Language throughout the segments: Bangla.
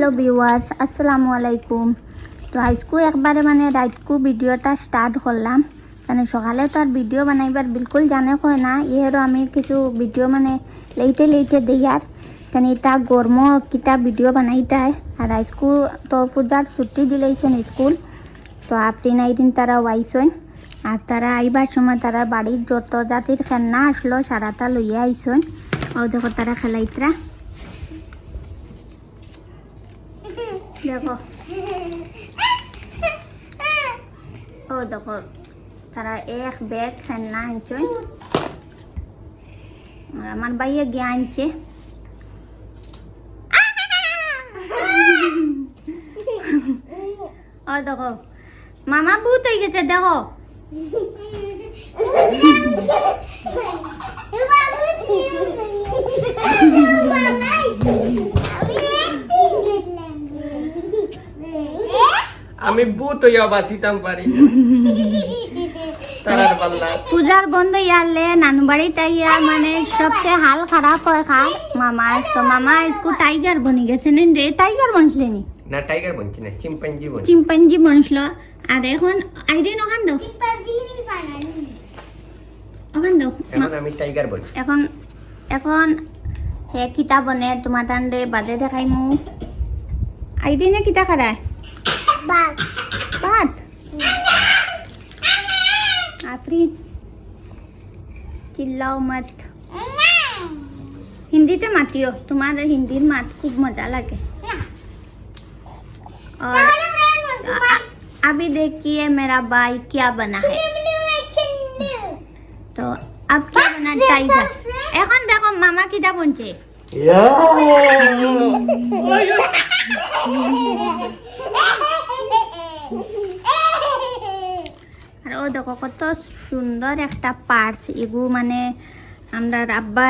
হ্যালো ভিউয়ার্স, আসসালামু আলাইকুম। তো আজকে একবারে মানে রাতকু ভিডিওটা স্টার্ট করলাম, কারণ সকালে তো আর ভিডিও বানাইবার বিলকুল জানে কয় না। এরও আমি কিছু ভিডিও মানে লেটে দিই, আর কারণ এটা গরম কিতা ভিডিও বানাইতায়। আর আজকু তো পূজার ছুটি দিলেইছেন স্কুল, তো আপনি নাইদিন তারা আইসেন। আর তারা আইবার সময় তারা বাড়ির যত জাতির খেলনা আসলো সারাটা লইয়া আইসেন। ও দেখো তারা খেলাইতরা, দেখো ও দেখো তারা এক ব্যাগ খেলনা আনছেন। আর আমার ভাইয়ে গিয়ে আনছে। ও দেখো মামা ভূত হয়ে গেছে, দেখো আমি ভূত হইয়া বাঁচিতাম পারি তারার পাল্লা। পূজার বন্ধ ইয়ারলে নানু বাড়িতে ইয়া মানে সবচেয়ে হাল খারাপ হয় খার মামা। তো মামা इसको টাইগার বনি গেছে নে, টাইগার বনছলেনি না, টাইগার বনছি না, চিম্পাঞ্জি বনছি। চিম্পাঞ্জি বনছলো। আর এখন আইরিন ওখান দাও, ওখান দাও। এখন আমি টাইগার বনছি। এখন হে কিতা বনে তোমার তান্ডে বাজে দেখাইমু। আইরিনে কিতা খারায় ভাত आफरीन चिल्लाओ मत, हिंदी ते मातियो, तुम्हारे हिंदी मात खूब मजा लगे। और अभी देखिए मेरा भाई क्या बना है। तो अब क्या बना टाइगर। এখন দেখো মামা কিটা বনছে। আর ও দেখো কত সুন্দর একটা পার্স। এগু মানে আমরা আব্বা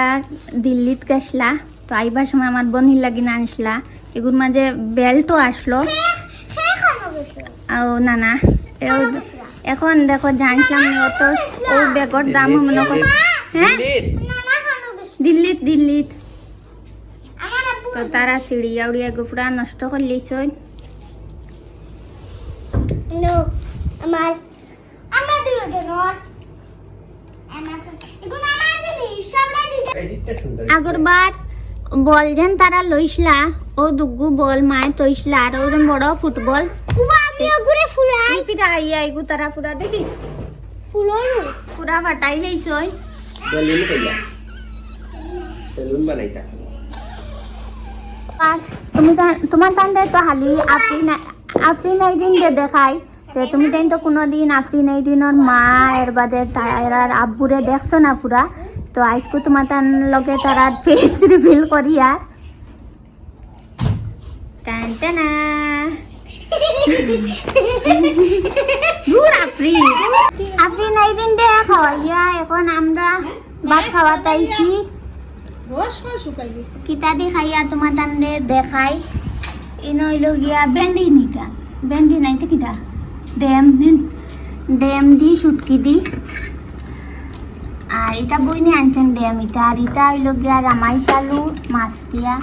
দিল্লিত গেছলা, তো আইবার সময় আমার বোনির লাগি না আনসলা। এগুর মাঝে বেল্টও আসলো। ও না না, এখন দেখো জানছিলাম অত ও ব্যাগর দাম মনে কর। হ্যাঁ দিল্লিত তো তারা চিড়িয়া উড়িয়া গুফরা নষ্ট করলিছ। আগরবার বল যেন তারা লইসলা, ও দুগু বল মায় তৈসলা। আর ও বড় ফুটবল তারা পুরা দেখি পুরা ফাটাই লইছ। তোমার তান্ডে তো হালি আপনি নাই দিন দেখাই যে তুমি তাই তো কোনোদিন আপনি নাই দিনের মা এর বাদে তার আব্বুরে দেখছো না পুরা। তো আজকে তোমার তার লগে তারা ফেস রিভিল করিয়া টানটানা আপনি নাই দিন দে খাওয়াইয়া। এখন আমরা ভাত খাওয়াতাইছি, কিতা দি খাইয়া তোমার তান্ডে দেখাই। ইনো হইলো গিয়া বেন্ডি নাইতে কিতা ড্যাম দি শুটকি দি। আর এটা বইনে আনছেন ড্যাম এটা। আর এটা হইলো গিয়া রামাই শালু মাছ দিয়া।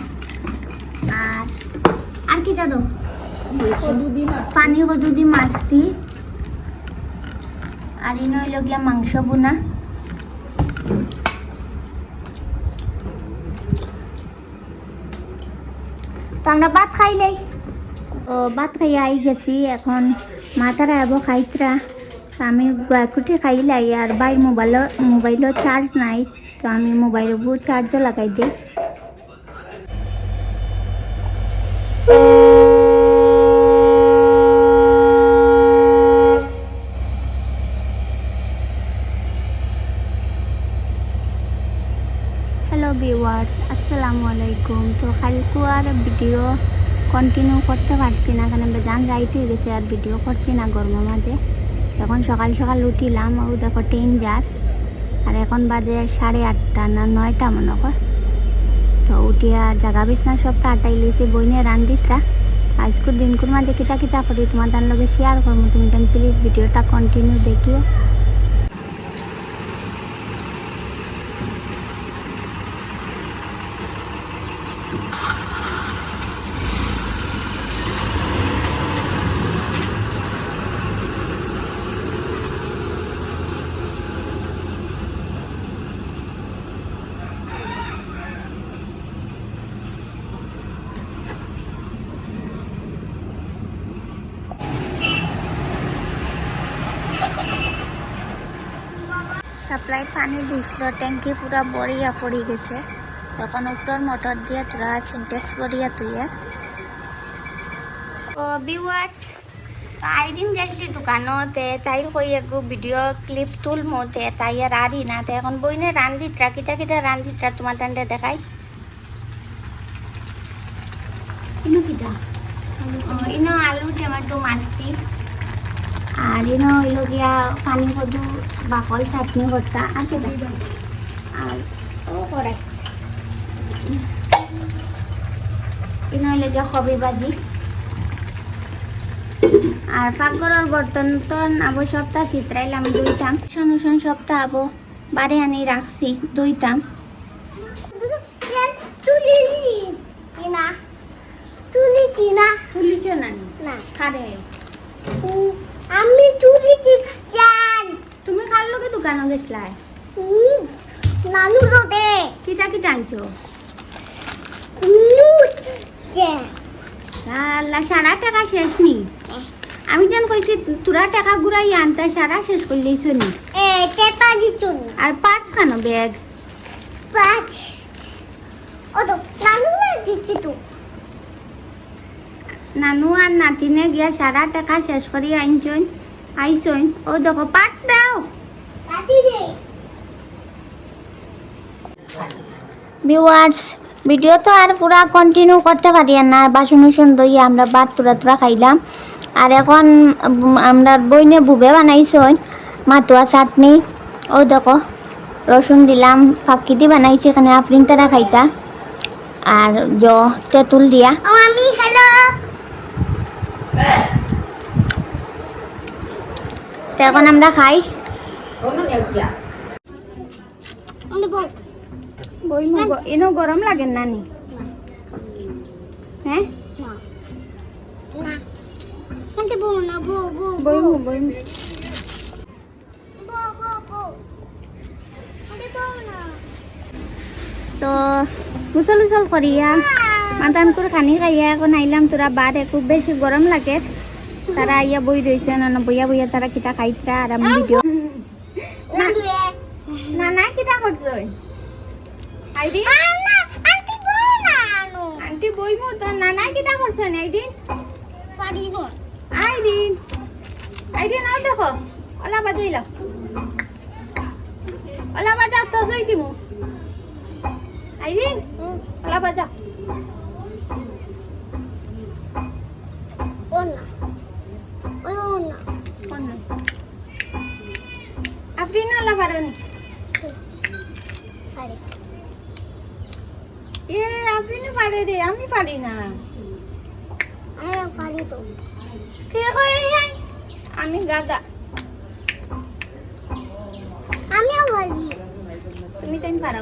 আর কিটা দো পানি কদুদি মাছ দি। আর ইনো হইলো গিয়া মাংস বোনা। তো আমরা ভাত খাইলেই ভাত খাইয়া আই গেছি। এখন মাথারা আব খাইতরা, আমি গুয়াকুটি খাইলাই। আর ভাই মোবাইলও চার্জ নাই, তো আমি মোবাইলও চার্জও লাগাই দিই। হ্যালো ভিউয়ার্স, আসসালামু আলাইকুম। তো কালকে আর ভিডিও কন্টিনিউ করতে পারছি না, কারণ বেজান রাইট হয়ে গেছে আর ভিডিও করছি না গরমের মাঝে। এখন সকাল উঠিলাম, ও দেখো ট্রেন যার। আর এখন বাজে 8:30 না 9টা মনে কর। তো উঠিয়া জাগা বিছনা সব তাটাই লিয়েছি বইনে রান্দিতরা। আজকের দিনকুর মাঝে কিতা করি তোমার তার লগে শেয়ার করবো। তুমি প্লিজ ভিডিওটা কন্টিনিউ দেখিও। সাপ্লাই পানি দিছিল, ট্যাঙ্কি পুরা বড়িয়া পড়ে গেছে। তখন উপর মোটর দিয়ে তোরা সিনটেক্স বড়িয়া তুইয়া। ও ভিউয়ার্স, আইদিন গেছলি দোকানতে, তাইর কই একগু ভিডিও ক্লিপ তুলমতে, তাই আর আরি না। তাই এখন বইনে রান্ধিত্রা, কিটা কিটা রান্ধিত্রা তোমার তান্ডে দেখাই। ইনো কিটা? ইনো আলু টমেটো মাছটি, আর ইনো হইল গিয়া পানি কদু বাকল চাটনি ভর্তা, আর কেটা আর ও কড়াই, ইনো হইল গিয়া কবি ভাজি। আর পাকঘরের বর্তন তো আবো সপ্তাহ চিত্রাইলাম ধুইতাম, শোন সপ্তাহ আবো বাড়ি আনি রাখছি ধুইতাম। তুলিছ না খারে আমি তুলিছি চান। তুমি খার লোকে দোকানে গেছলাই? নানু দে কিটা কিটা আনছো? আল্লাহ, সারা টাকা শেষ নি? আমি যেন কইছি তোরা টাকা ঘুরাই আনতে, সারা শেষ করলেই শুনি। কেটা দিছুন আর পার্স কেন ব্যাগ? পাঁচ ও তো নানু না দিছি তো। নানু আর নাতিনে গিয়া সারা টাকা শেষ করি আনছন আইসন। ও দেখো পার্স দাও। কাটি দে ভিউয়ার্স, ভিডিও তো আর পুরা কন্টিনিউ করতে পারি না। বাসন উসন দইয়া আমরা ভাত তুরা খাইলাম। আর এখন আমরা বইনে বুবে বানাইছন মাতুয়া চাটনি। ও দেখো রসুন দিলাম, ফাঁকি বানাইছি এখানে আফরিন তারা খাইতা। আর তেঁতুল দিয়া। আমি হ্যালো তো এখন আমরা খাই। এনো গরম লাগে নানি? হ্যাঁ না আন্টি বউ না বউ বউ বইমু বইমু। বউ বউ বউ আন্টি বউ না। তো মুসল উসল করিয়া মাতান করে খানি খাইয়া এখন আইলাম তোরা বারে। খুব বেশি গরম লাগে, তারা আইয়া বই রয়েছে না, বইয়া বইয়া তারা কিতা খাইতরা। আর আমি ভিডিও না না কিতা করছো? আইদিন আন্টি বউ না আনো আন্টি বইমু তো নানা কিতা করছো? আইদিন পারিব আইদিন আইদিন আও দেখো ওলা বাজাইলা, ওলা বাজা তো জই দিমু। আইদিন ওলা বাজা। ও না ও না আপনি না ওলা পারেন? পারি এ আপনি না পারে রে, আমি পারি না। আমি পারি তো কি কই আমি গাদা। আমি পারি তুমি তাই পারো।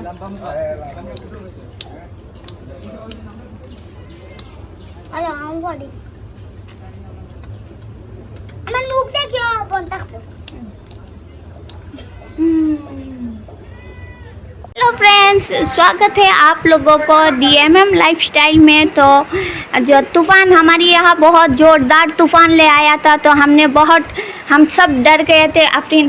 আরে আমি পারি আমার মুখটা কি বন্ধ থাকবে। हेलो फ्रेंड्स, स्वागत है आप लोगों को DMM लाइफस्टाइल में। तो जो तूफ़ान हमारे यहाँ बहुत ज़ोरदार तूफ़ान ले आया था, तो हम सब डर गए थे। आफरीन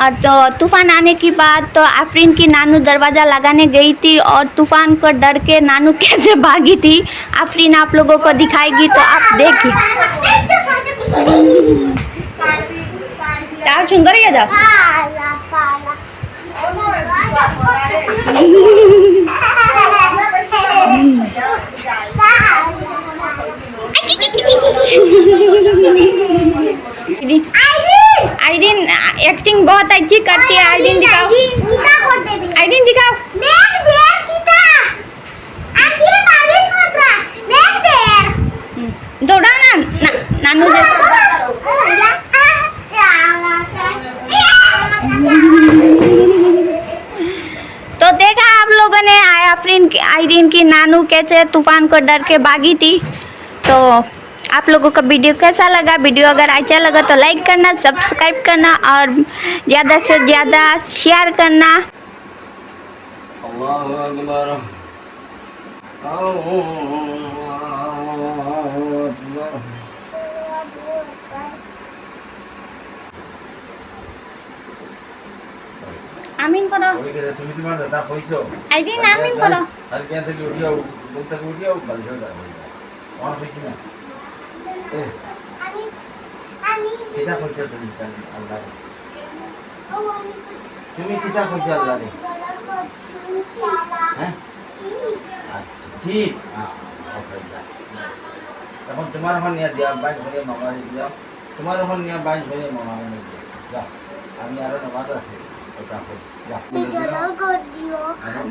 और तो तूफ़ान आने की बाद तो आफरीन की नानू दरवाज़ा लगाने गई थी और तूफ़ान को डर के नानू कैसे भागी थी आफरीन आप लोगों को दिखाएगी, तो आप देखिए। क्या सुंदर है जब পালা পালা आइडिन एक्टिंग बहुत अच्छी करती है। आइडिन दिखाओ, কিটা করতে দিবি आइडिन दिखाओ। দেখ দেখ কিটা আন্টি পারিস মাত্রা দেখ দেখ दौड़ा ना नानू दे। तो देखा आप लोगों ने आइडिन की नानू कैसे तूफान को डर के भागी थी। तो आप लोगों का वीडियो कैसा लगा? वीडियो अगर अच्छा लगा तो लाइक करना, सब्सक्राइब करना और ज़्यादा से ज़्यादा शेयर करना। अल्लाहु अकबर। अल्लाहु अकबर। আমিন করো তুমি তোমার দাদা কইছো আইদিন আমিন করো আর কেন থেকে উঠিয়াও বলতে উঠিয়াও কাল যাও আমার কইছি না আমি আমি কিতা কইছো তুমি কাল আল্লাহ ও আমি তুমি কিতা কইছো আল্লাহ হ্যাঁ আচ্ছা ঠিক এখন তোমার ওখানে নিয়ে দিয়া বাইক ভরে মামা দিয়া তোমার ওখানে নিয়ে বাইক ভরে মামা যা আমি আরো নামাজ আছে ওটা কই যা ভিডিওটা করে দিও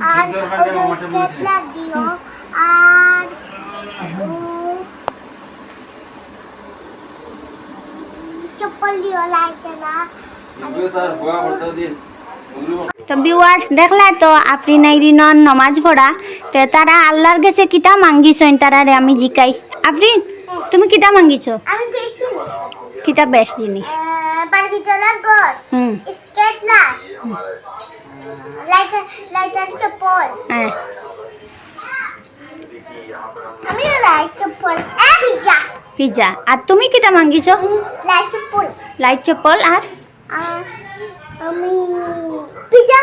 আর ওটা স্কেচ দিও আর চপ্পল দিও লাইট না ভিডিও তার বুয়া করতে দিন তো ভিউয়ার্স দেখলা তো আফরিন আইরিনর নমাজ পড়া তো তারা আল্লাহর কাছে কিতা মাঙ্গিছেন তারারে আমি জিকাই আফরিন তুমি কিতা মাঙ্গিছো আমি বেশি কিতা বেশ জিনিস বারবি ডলার গর হুম স্কেচ লাইটার চপ্পল হ্যাঁ আমি লাইট চপ্পল পিজ্জা পিজ্জা আর তুমি কিতা মাঙ্গিছো লাইট চপ্পল লাইট চপ্পল আর আমি পিজ্জা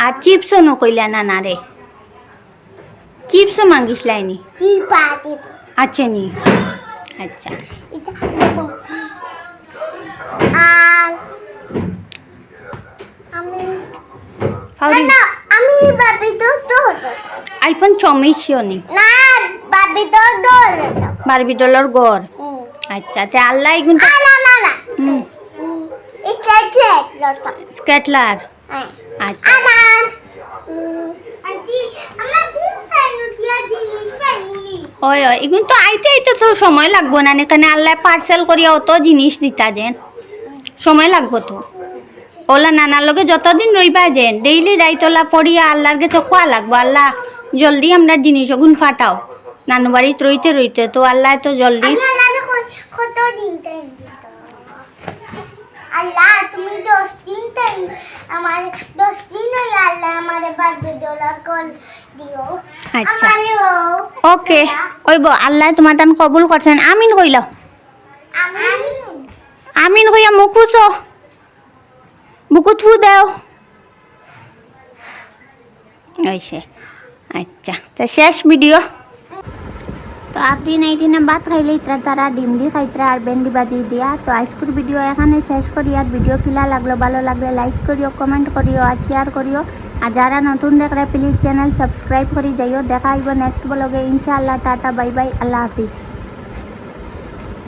আর চিপসও নকইলা না না রে চিপসও মাঙ্গিসলাইনি চিপা আচ্ছা নি আচ্ছা এটা আর আমি ফাউরি না আমি বাবি তো আইফোন 24 নি না বাবি তো দোল বারবি ডলার গড় আচ্ছা তে আল্লাহ এগুন না হুম এটা লতা স্কেটলার আচ্ছা আমার আন্টি আমার খুব ফাইনুটিয়া জিনিস ফাইনুনি ওই ওই এগুন তো আইতে আইতে তো সময় লাগবো না এখানে আল্লাহ পার্সেল করিয়া অত জিনিস দিতা যেন সময় লাগবো তো ওলা নানার লগে যতদিন রইবা যেন ডেইলি রাইতলা পড়িয়া আল্লাহর কাছে খোয়া লাগবো আল্লাহ জলদি আমরা জিনিস ওগুন ফাটাও নানু বাড়িতে রইতে রইতে তো আল্লাহ তো জলদি আমি আল্লাহর কত দিন টাইম দিত আল্লাহ তুমি 10 দিন টাইম আমার 10 দিন হই আল্লাহ আমারে বারবি ডলার কল দিও আচ্ছা আমারও ওকে ওইব আল্লাহ তোমার দান কবুল করছেন আমিন কইল আমি আমিন কইয়া মুকুছো বুকু থু দাও ওইসে আচ্ছা তো শেষ ভিডিও তো আপনি নাইটিনে ভাত খাইলে ইতার তারা ডিম দিয়ে খাইতরা আর ভেন্ডি বাজি দিয়া তো আজকের ভিডিও এখানে শেষ করি আর ভিডিও কিলা লাগলো ভালো লাগলে লাইক করিও কমেন্ট করিও আর শেয়ার করিও আর যারা নতুন দেখলে প্লিজ চ্যানেল সাবস্ক্রাইব করি যাইও দেখা হইব নেক্সট ব্লগে ইনশাআল্লাহ টাটা বাই বাই আল্লাহ হাফিজ